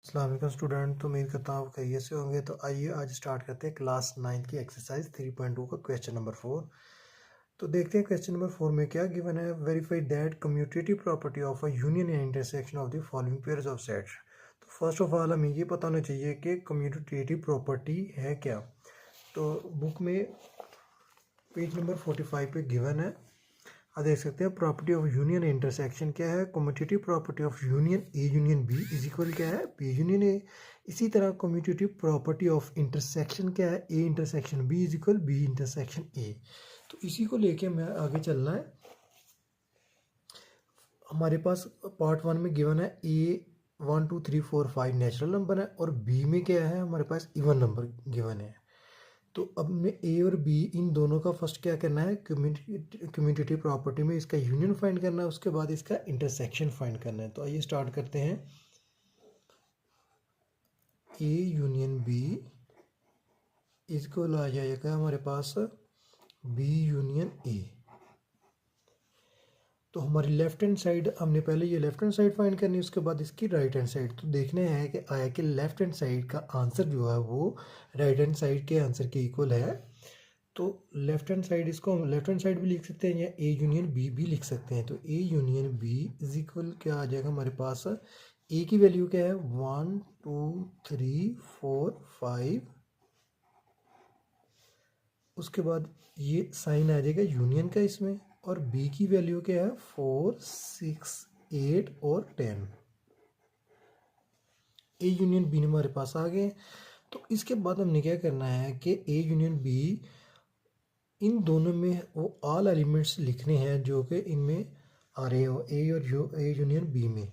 अस्सलाम वालेकुम स्टूडेंट। तो उम्मीद करता हूँ आप खैरियत से होंगे। तो आइए आज स्टार्ट करते हैं क्लास 9 की एक्सरसाइज 3.2 का क्वेश्चन नंबर 4। तो देखते हैं क्वेश्चन नंबर 4 में क्या गिवन है। Verify that commutative property of a union and intersection of the following pairs of sets. तो फर्स्ट ऑफ ऑल हमें ये पता होना चाहिए कि कम्यूटेटिव प्रॉपर्टी है क्या। तो बुक में पेज नंबर 45 पे गिवन है। आप देख सकते हैं प्रॉपर्टी ऑफ यूनियन इंटरसेक्शन क्या है। Commutative property of union A union B is equal क्या है, बी यूनियन ए। इसी तरह कम्यूटेटिव प्रॉपर्टी ऑफ इंटरसेक्शन क्या है, A intersection B is equal B intersection A. तो इसी को लेके हमें आगे चलना है। हमारे पास पार्ट 1 में गिवन है ए 1 2 3 4 5 नेचुरल नंबर है और बी में क्या है, हमारे पास इवन नंबर गिवन है। तो अब में ए और बी इन दोनों का फर्स्ट क्या करना है, कम्यूटेटिव प्रॉपर्टी में इसका यूनियन फाइंड करना है, उसके बाद इसका इंटरसेक्शन फाइंड करना है। तो आइए स्टार्ट करते हैं। ए यूनियन बी इसको ला जाएगा हमारे पास बी यूनियन ए। तो हमारी लेफ्ट हैंड साइड हमने पहले ये लेफ्ट हैंड साइड फाइंड करनी है, उसके बाद इसकी राइट हैंड साइड। तो देखने हैं कि आया कि लेफ्ट हैंड साइड का आंसर जो है वो राइट हैंड साइड के आंसर के इक्वल है। तो लेफ्ट हैंड साइड, इसको हम लेफ्ट हैंड साइड भी लिख सकते हैं या ए यूनियन बी भी लिख सकते हैं। तो A union B is equal क्या आ जाएगा हमारे पास, ए की वैल्यू क्या है 1 2 3 4 5। उसके बाद ये साइन आ जाएगा यूनियन का इसमें, और बी की वैल्यू क्या है 4 6 8 और 10। ए यूनियन बी हमारे पास आ गए। तो इसके बाद हमने क्या करना है कि ए यूनियन बी इन दोनों में वो ऑल एलिमेंट्स लिखने हैं जो कि इनमें आ रहे हो, ए और ए यूनियन बी में।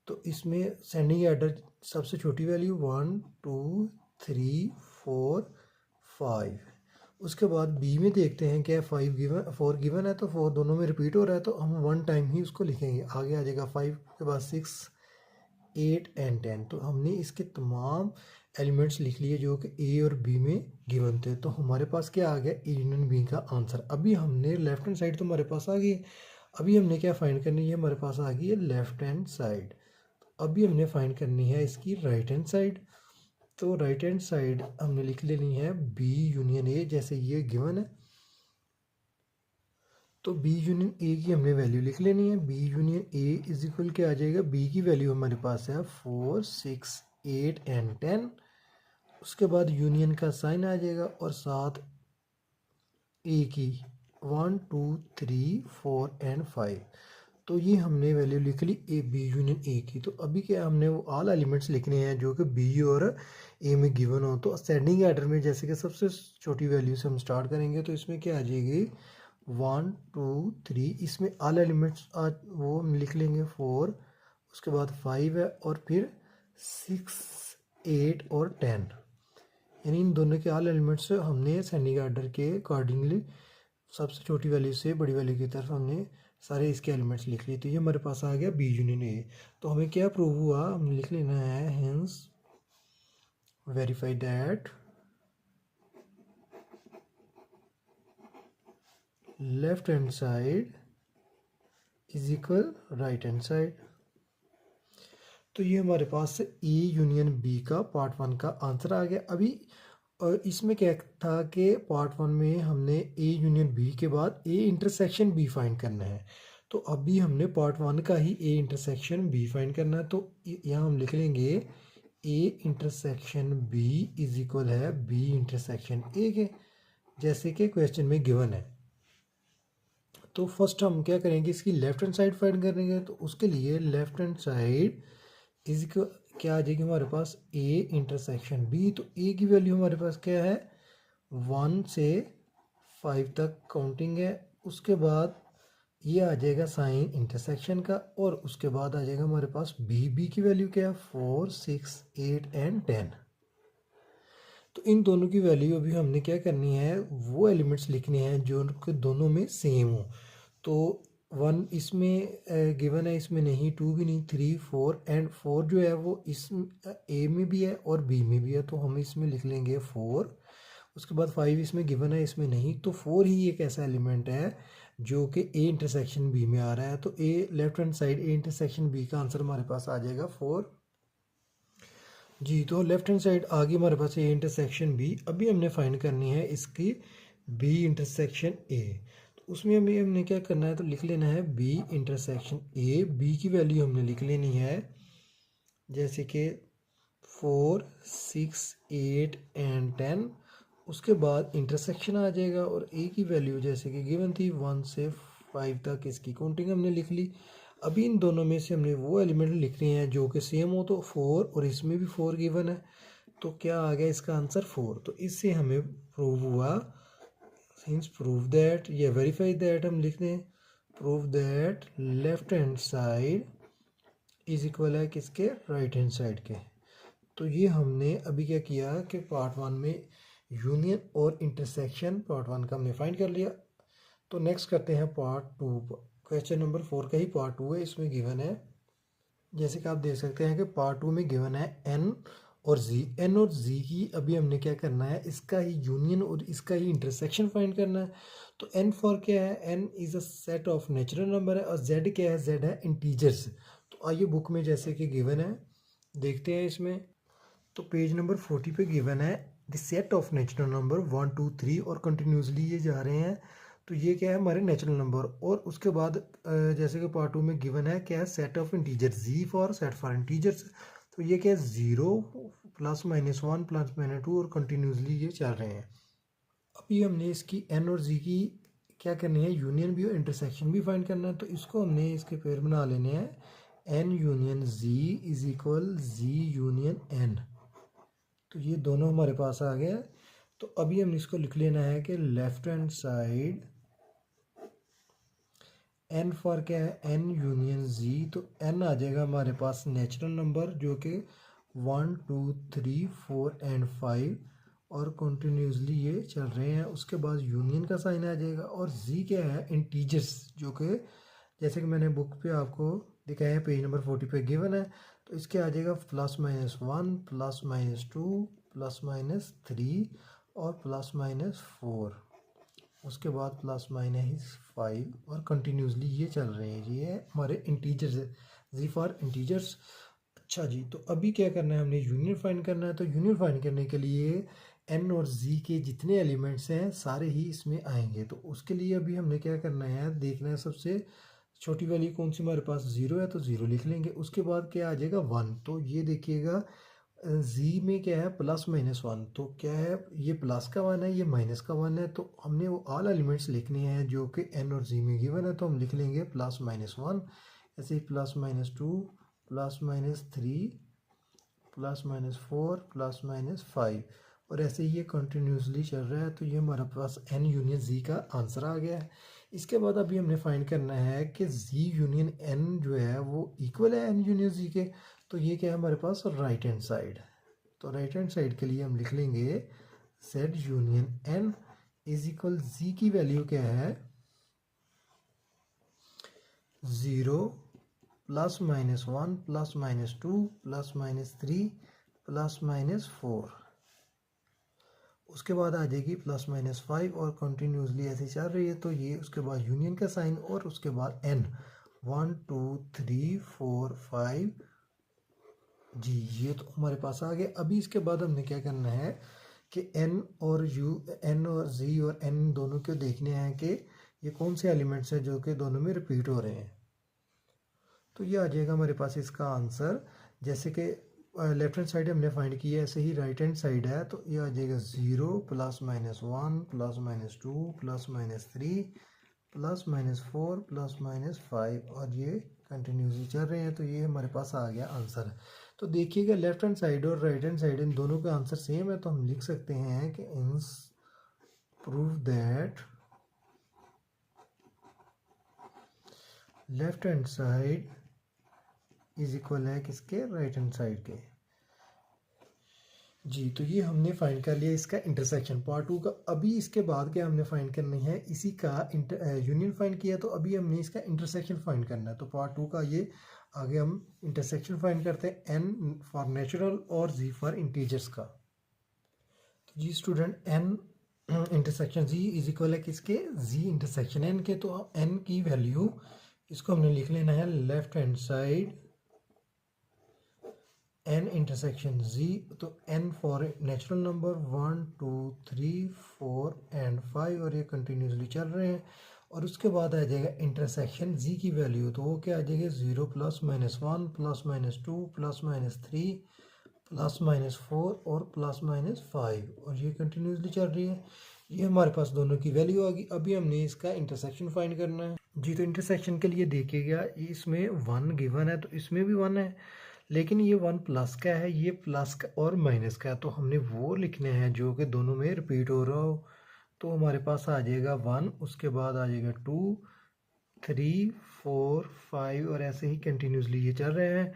तो इसमें सेंडिंग एडर सबसे छोटी वैल्यू 1 2 3 4 5। उसके बाद बी में देखते हैं क्या 5 गिवन 4 गिवन है, तो 4 दोनों में रिपीट हो रहा है, तो हम 1 टाइम ही उसको लिखेंगे। आगे आ जाएगा 5 के बाद 6 8 एंड 10। तो हमने इसके तमाम एलिमेंट्स लिख लिए जो कि ए और बी में गिवन थे। तो हमारे पास क्या आ गया, ए यूनियन बी का आंसर। अभी हमने लेफ्ट हैंड साइड तो हमारे पास आ गई। अभी हमने क्या फाइंड करनी है, हमारे पास आ गई है लेफ्ट हैंड साइड। अभी हमने फाइंड करनी है इसकी राइट हैंड साइड। तो राइट हैंड साइड हमने लिख लेनी है बी यूनियन ए, जैसे ये गिवन है। तो बी यूनियन ए की हमने वैल्यू लिख लेनी है। B union A is equal क्या आ जाएगा, बी की वैल्यू हमारे पास है 4 6 8 एंड 10। उसके बाद यूनियन का साइन आ जाएगा और साथ ए की 1 2 3 4 एंड 5। तो ये हमने वैल्यू लिख ली ए बी यूनियन ए की। तो अभी क्या हमने वो ऑल एलिमेंट्स लिखने हैं जो कि बी और ए में गिवन हो। तो असेंडिंग आर्डर में जैसे कि सबसे छोटी वैल्यू से हम स्टार्ट करेंगे, तो इसमें क्या आ जाएगी 1 2 3। इसमें ऑल एलिमेंट्स वो हम लिख लेंगे 4, उसके बाद 5 है और फिर 6 8 और 10। यानी इन दोनों के ऑल एलिमेंट्स हमने असेंडिंग आर्डर के अकॉर्डिंगली सबसे छोटी वैल्यू से बड़ी वैल्यू की तरफ हमने सारे इसके एलिमेंट्स लिख लिए। तो ये हमारे पास आ गया बी यूनियन ए। तो हमें क्या प्रूव हुआ, हमने लिख लेना है hence verify that left hand side is equal right hand side. तो ये हमारे पास ए यूनियन बी का पार्ट 1 का आंसर आ गया। अभी इसमें क्या था कि पार्ट 1 में हमने ए यूनियन बी के बाद ए इंटरसेक्शन बी फाइंड करना है। तो अभी हमने पार्ट 1 का ही ए इंटरसेक्शन बी फाइंड करना है। तो यहाँ हम लिख लेंगे A intersection B is equal है बी इंटरसेक्शन ए के, जैसे कि क्वेश्चन में गिवन है। तो फर्स्ट हम क्या करेंगे, इसकी लेफ्ट हैंड साइड फाइंड करेंगे। तो उसके लिए लेफ्ट हैंड साइड इज क्या आ जाएगी हमारे पास ए इंटरसेक्शन बी। तो ए की वैल्यू हमारे पास क्या है 1 से 5 तक काउंटिंग है। उसके बाद ये आ जाएगा साइन इंटरसेक्शन का, और उसके बाद आ जाएगा हमारे पास बी की वैल्यू क्या है 4 6 8 एंड 10। तो इन दोनों की वैल्यू अभी हमने क्या करनी है, वो एलिमेंट्स लिखने हैं जो दोनों में सेम हो। तो 1 इसमें गिवन है, इसमें नहीं, 2 भी नहीं, 3 4 एंड 4 जो है वो इस ए में भी है और बी में भी है। तो हम इसमें लिख लेंगे 4। उसके बाद 5 इसमें गिवन है, इसमें नहीं। तो 4 ही एक ऐसा एलिमेंट है जो कि ए इंटरसेक्शन बी में आ रहा है। तो A left hand side A intersection B का आंसर हमारे पास आ जाएगा 4। जी, तो लेफ्ट हैंड साइड आगे हमारे पास ए इंटरसेक्शन बी, अभी हमने फाइंड करनी है इसकी बी इंटरसेक्शन ए। तो उसमें हमें हमने क्या करना है, तो लिख लेना है बी इंटरसेक्शन ए। बी की वैल्यू हमने लिख लेनी है जैसे कि 4, 6, 8 एंड 10। उसके बाद इंटरसेक्शन आ जाएगा और ए की वैल्यू जैसे कि गिवन थी 1 से 5 तक, इसकी काउंटिंग हमने लिख ली। अभी इन दोनों में से हमने वो एलिमेंट लिख रहे हैं जो कि सेम हो, तो 4 और इसमें भी 4 गिवन है, तो क्या आ गया इसका आंसर 4। तो इससे हमें प्रूव हुआ, सिंस प्रूव दैट या वेरीफाई दैट हम लिख दें, prove that left hand side is equal है किसके, राइट हैंड साइड के। तो ये हमने अभी क्या किया कि पार्ट 1 में यूनियन और इंटरसेक्शन पार्ट 1 का हमने फाइंड कर लिया। तो नेक्स्ट करते हैं पार्ट 2। क्वेश्चन नंबर 4 का ही पार्ट 2 है, इसमें गिवन है जैसे कि आप देख सकते हैं कि पार्ट 2 में गिवन है एन और जी। एन और जी की अभी हमने क्या करना है, इसका ही यूनियन और इसका ही इंटरसेक्शन फाइंड करना है। तो एन फॉर क्या है, N is a set of natural number है, और जेड क्या है, जेड है इंटीजर्स। तो आइए बुक में जैसे कि गिवन है देखते हैं इसमें। तो पेज नंबर 40 पे गिवन है the set of natural number 1, 2, 3 और कंटिन्यूसली ये जा रहे हैं। तो ये क्या है हमारे नेचुरल नंबर, और उसके बाद जैसे कि पार्ट 2 में गिवन है क्या है, set of integer, G for set for integers. तो ये क्या है 0 प्लस माइनस 1 प्लस माइनस 2 और कंटिन्यूसली ये चल रहे हैं। अभी हमने इसकी एन और जी की क्या करनी है, यूनियन भी और इंटरसेक्शन भी फाइंड करना है। तो इसको हमने इसके पेयर बना लेने हैं, N union G is equal G union N. तो ये दोनों हमारे पास आ गया। तो अभी हम इसको लिख लेना है कि left hand side N for क्या है, एन यूनियन जी। तो एन आ जाएगा हमारे पास नेचुरल नंबर जो कि 1, 2, 3, 4 एंड 5 और कंटिन्यूसली ये चल रहे हैं। उसके बाद यूनियन का साइन आ जाएगा, और जी क्या है, इंटीजर्स, जो कि जैसे कि मैंने बुक पे आपको दिखाया है पेज नंबर 40 पे गिवन है। तो इसके आ जाएगा +-1 +-2 +-3 और +-4, उसके बाद +-5 और कंटिन्यूसली ये चल रहे हैं। ये हमारे इंटीजर्स है, जी फॉर इंटीजर्स। अच्छा जी, तो अभी क्या करना है, हमने यूनियन फाइंड करना है। तो यूनियन फाइंड करने के लिए एन और जी के जितने एलिमेंट्स हैं सारे ही इसमें आएंगे। तो उसके लिए अभी हमने क्या करना है, देखना है सबसे छोटी वैल्यू कौन सी हमारे पास, 0 है तो 0 लिख लेंगे। उसके बाद क्या आ जाएगा 1। तो ये देखिएगा जी में क्या है, +-1। तो क्या है, ये प्लस का 1 है, ये माइनस का 1 है। तो हमने वो ऑल एलिमेंट्स लिखने हैं जो कि एन और जी में गिवन है। तो हम लिख लेंगे +-1, ऐसे ही +-2 +-3 +-4 +-5, और ऐसे ही ये कंटिन्यूसली चल रहा है। तो ये हमारे पास एन यूनियन जी का आंसर आ गया है। इसके बाद अभी हमने फाइंड करना है कि जी यूनियन एन जो है वो इक्वल है एन यूनियन जी के। तो ये क्या है हमारे पास, राइट हैंड साइड। तो राइट हैंड साइड के लिए हम लिख लेंगे Z union N is equal, G की वैल्यू क्या है 0 +-1 +-2 +-3 +-4, उसके बाद आ जाएगी +-5 और कंटिन्यूसली ऐसे चल रही है। तो ये उसके बाद यूनियन का साइन और उसके बाद एन, 1, 2, 3, 4, 5 जी, ये तो हमारे पास आ गया। अभी इसके बाद हमने क्या करना है कि एन और जी और एन दोनों को देखने हैं कि ये कौन से एलिमेंट्स हैं जो कि दोनों में रिपीट हो रहे हैं। तो ये आ जाएगा हमारे पास इसका आंसर, जैसे कि लेफ्ट हैंड साइड हमने फाइंड किया है, ऐसे ही राइट हैंड साइड है। तो ये आ जाएगा 0 +-1 +-2 +-3 +-4 +-5, और ये कंटिन्यूसली चल रहे हैं। तो ये हमारे पास आ गया आंसर। तो देखिएगा लेफ्ट हैंड साइड और राइट हैंड साइड इन दोनों का आंसर सेम है। तो हम लिख सकते हैं कि इंस prove that left hand side is equal है किसके, राइट हैंड साइड के। जी, तो ये हमने फाइंड कर लिया इसका इंटरसेक्शन पार्ट 2 का। अभी इसके बाद क्या हमने फाइंड करनी है, इसी का यूनियन फाइंड किया, तो अभी हमने इसका इंटरसेक्शन फाइंड करना है। तो पार्ट 2 का ये आगे हम इंटरसेक्शन फाइंड करते हैं, एन फॉर नेचुरल और जी फॉर इंटीजर्स का। तो G student, N intersection G is equal है किसके, जी इंटरसेक्शन एन के। तो एन की वैल्यू इसको हमने लिख लेना है left hand side N intersection G, तो N for natural number 1 2 3 4 and 5 और ये कंटिन्यूसली चल रहे हैं। और उसके बाद आ जाएगा इंटरसेक्शन जी की वैल्यू, तो वो क्या आ जाएगी 0 +-1 +-2 +-3 +-4 और +-5 और ये कंटिन्यूसली चल रही है। ये हमारे पास दोनों की वैल्यू आ गई। अभी हमने इसका इंटरसेक्शन फाइंड करना है जी। तो इंटरसेक्शन के लिए देखिएगा, इसमें 1 गिवन है तो इसमें भी 1 है, लेकिन ये 1 प्लस का है, ये प्लस का और माइनस का है, तो हमने वो लिखने हैं जो कि दोनों में रिपीट हो रहा हो। तो हमारे पास आ जाएगा 1, उसके बाद आ जाएगा 2 3 4 5 और ऐसे ही कंटिन्यूसली ये चल रहे हैं।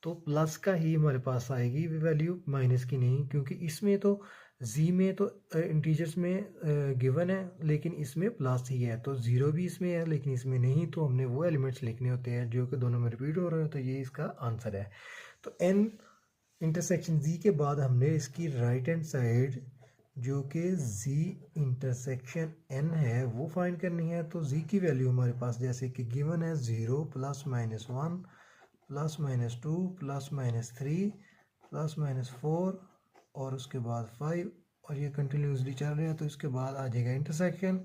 तो प्लस का ही हमारे पास आएगी वैल्यू, माइनस की नहीं, क्योंकि इसमें तो जी में तो इंटीजर्स में गिवन है, लेकिन इसमें प्लस ही है, तो ज़ीरो भी इसमें है लेकिन इसमें नहीं, तो हमने वो एलिमेंट्स लिखने होते हैं जो कि दोनों में रिपीट हो रहे हैं, तो ये इसका आंसर है। तो एन इंटरसेक्शन जी के बाद हमने इसकी राइट हैंड साइड जो कि जी इंटरसेक्शन एन है वो फाइंड करनी है। तो जी की वैल्यू हमारे पास जैसे कि गिवन है 0 +-1 +-2 +-3 +-4 और उसके बाद 5 और ये कंटिन्यूसली चल रहे हैं। तो इसके बाद आ जाएगा intersection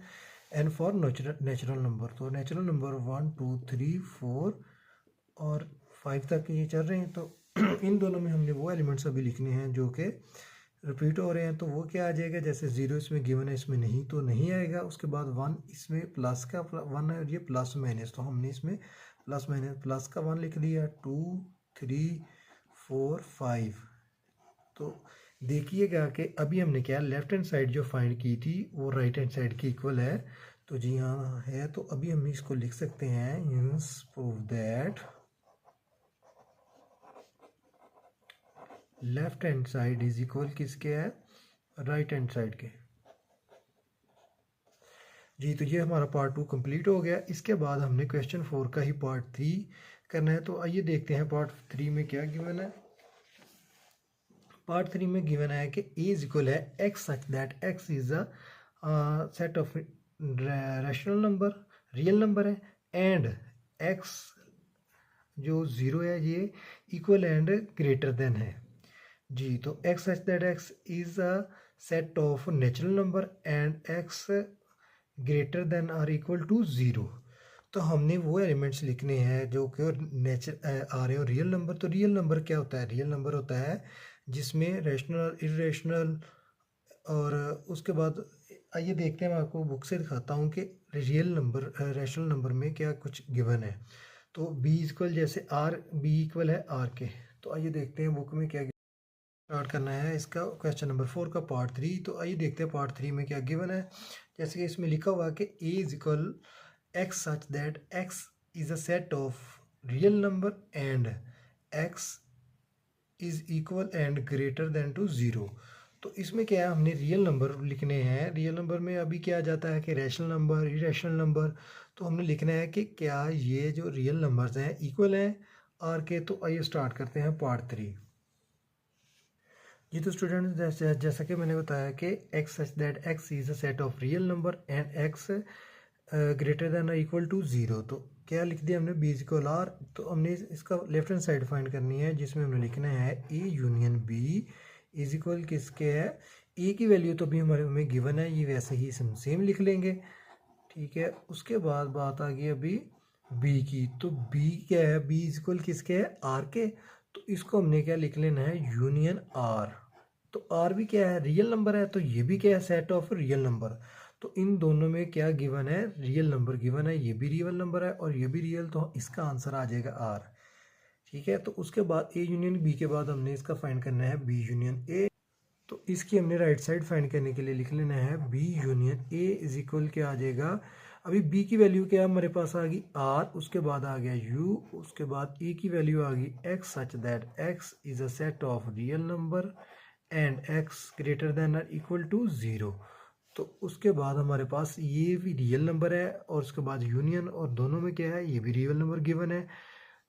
N for natural number, तो नेचुरल नंबर 1 2 3 4 और 5 तक ये चल रहे हैं। तो इन दोनों में हमने वो एलिमेंट्स अभी लिखने हैं जो कि रिपीट हो रहे हैं, तो वो क्या आ जाएगा, जैसे 0 इसमें गिवन है, इसमें नहीं तो नहीं आएगा। उसके बाद 1 इसमें प्लस का 1 है और ये प्लस माइनस, तो हमने इसमें प्लस का 1 लिख दिया। 2 3 4 5। तो देखिएगा कि अभी हमने क्या लेफ्ट हैंड साइड जो फाइंड की थी वो राइट हैंड साइड की इक्वल है, तो जी हाँ है। तो अभी हम इसको लिख सकते हैं, hints prove that left hand side is equal किसके है, राइट हैंड साइड के जी। तो ये हमारा पार्ट 2 कंप्लीट हो गया। इसके बाद हमने क्वेश्चन 4 का ही पार्ट 3 करना है। तो आइए देखते हैं पार्ट 3 में क्या गिवन है। पार्ट 3 में गिवन है कि ए इज इक्वल है x such that x is a set of rational number, real number है, एंड एक्स जो 0 है ये इक्वल एंड ग्रेटर देन है जी। तो x such that x is a set of natural number and x greater than or equal to 0। तो हमने वो एलिमेंट्स लिखने हैं जो कि आ रहे हो रियल नंबर। तो रियल नंबर क्या होता है, रियल नंबर होता है जिसमें रैशनल इरेशनल और उसके बाद आइए देखते हैं, मैं आपको बुक से दिखाता हूँ कि रियल नंबर रैशनल नंबर में क्या कुछ गिवन है। तो बी इक्वल जैसे आर, बी इक्वल है आर के। तो आइए देखते हैं बुक में क्या स्टार्ट करना है इसका क्वेश्चन नंबर 4 का पार्ट 3। तो आइए देखते हैं पार्ट 3 में क्या गिवन है। जैसे कि इसमें लिखा हुआ है कि A is equal X such that x is a set of real number and X is equal and greater than two 0। तो इसमें क्या है, हमने रियल नंबर लिखने हैं। रियल नंबर में अभी क्या आ जाता है कि रैशनल नंबर, इरेशनल नंबर। तो हमने लिखना है कि क्या ये जो रियल नंबर्स हैं इक्वल हैं आर के। तो आइए स्टार्ट करते हैं पार्ट 3 जी। तो स्टूडेंट जैसा कि मैंने बताया कि x such that x is a set of real number and x greater then और इक्वल टू 0। तो क्या लिख दिया हमने, बी इक्वल आर। तो हमने इसका लेफ्ट हैंड साइड फाइंड करनी है जिसमें हमने लिखना है A union B is equal किसके है, ए की वैल्यू तो भी हमारे हमें गिवन है, ये वैसे ही हम सेम लिख लेंगे, ठीक है। उसके बाद बात आ गई अभी बी की। तो बी क्या है, बी इज इक्वल किसके है, आर के। तो इसको हमने क्या लिख लेना है, यूनियन आर। तो आर भी क्या है, रियल नंबर है, तो ये भी क्या है, सेट ऑफ रियल नंबर। तो इन दोनों में क्या गिवन है, रियल नंबर गिवन है, ये भी रियल नंबर है और ये भी रियल, तो इसका आंसर आ जाएगा आर, ठीक है। तो उसके बाद ए यूनियन बी के बाद हमने इसका फाइंड करना है बी यूनियन ए। तो इसकी हमने राइट साइड फाइंड करने के लिए लिख लेना है B union A is equal क्या आ जाएगा, अभी बी की वैल्यू क्या हमारे पास आ गई आर, उसके बाद आ गया यू, उसके बाद ए की वैल्यू आ गई x such that x is a set of real number and x greater then और इक्वल टू 0। तो उसके बाद हमारे पास ये भी रियल नंबर है और उसके बाद यूनियन, और दोनों में क्या है, ये भी रियल नंबर गिवन है,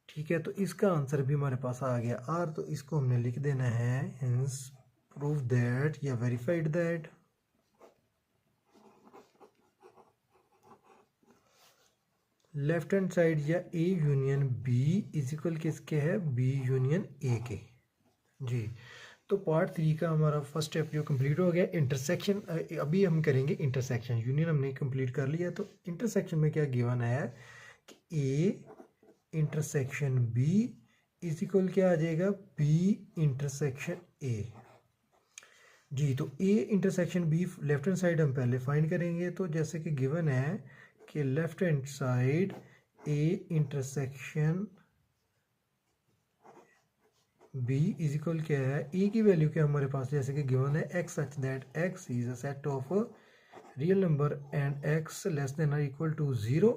ठीक है। तो इसका आंसर भी हमारे पास आ गया आर। तो इसको हमने लिख देना है हिंस प्रूव दैट या verified that left hand side या A union B is equal किसके है, बी यूनियन ए के। जी। तो पार्ट 3 का हमारा फर्स्ट स्टेप जो कंप्लीट हो गया, इंटरसेक्शन। अभी हम करेंगे इंटरसेक्शन। यूनियन हमने कंप्लीट कर लिया, तो इंटरसेक्शन में क्या गिवन है कि A intersection B is equal क्या आ जाएगा, बी इंटरसेक्शन ए। जी, तो A intersection B left hand side हम पहले फाइंड करेंगे। तो जैसे कि गिवन है कि left hand side A intersection B is equal क्या है, ए की वैल्यू क्या हमारे पास जैसे कि गिवन है x such that x is a set of real number and x less than और इक्वल टू 0।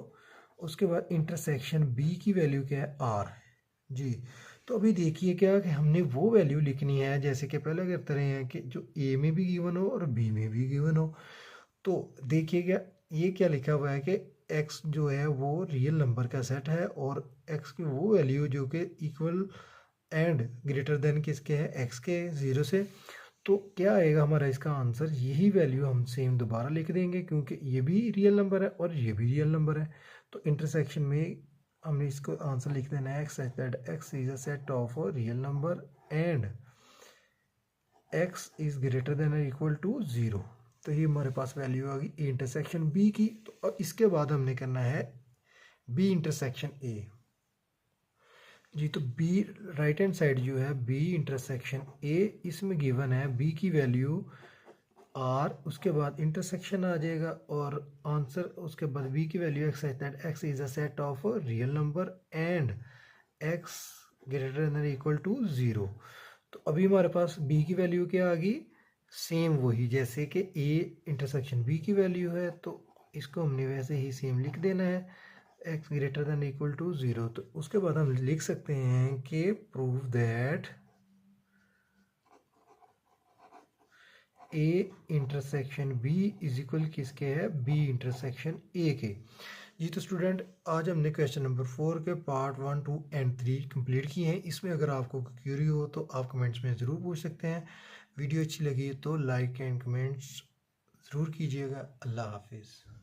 उसके बाद इंटरसेक्शन बी की वैल्यू क्या है, आर। जी, तो अभी देखिए क्या कि हमने वो वैल्यू लिखनी है जैसे कि पहले करते रहे हैं कि जो ए में भी गिवन हो और बी में भी गिवन हो। तो देखिएगा ये क्या लिखा हुआ है कि x जो है वो रियल नंबर का सेट है और x की वो वैल्यू जो कि इक्वल एंड ग्रेटर देन किसके है, x के 0 से। तो क्या आएगा हमारा इसका आंसर, यही वैल्यू हम सेम दोबारा लिख देंगे क्योंकि ये भी रियल नंबर है और ये भी रियल नंबर है। तो इंटरसेक्शन में हमने इसको आंसर लिख देना है x that x is a set of real number and X is greater than और इक्वल टू 0। तो ये हमारे पास वैल्यू आ गई इंटरसेक्शन बी की। तो अब इसके बाद हमने करना है बी इंटरसेक्शन ए। जी, तो बी राइट हैंड साइड जो है बी इंटरसेक्शन ए, इसमें गिवन है बी की वैल्यू आर, उसके बाद इंटरसेक्शन आ जाएगा और आंसर उसके बाद बी की वैल्यू एक्स है that x is a set of real number and x greater than equal to 0। तो अभी हमारे पास बी की वैल्यू क्या आ गई, सेम वही जैसे कि ए इंटरसेक्शन बी की वैल्यू है, तो इसको हमने वैसे ही सेम लिख देना है x greater than equal to 0। तो उसके बाद हम लिख सकते हैं कि prove that A intersection B is equal किसके है, बी इंटरसेक्शन ए के। जी, तो स्टूडेंट आज हमने क्वेश्चन नंबर 4 के पार्ट 1, 2 एंड 3 कंप्लीट किए हैं। इसमें अगर आपको क्यूरी हो तो आप कमेंट्स में ज़रूर पूछ सकते हैं। वीडियो अच्छी लगी तो लाइक एंड कमेंट्स ज़रूर कीजिएगा। अल्लाह हाफिज़।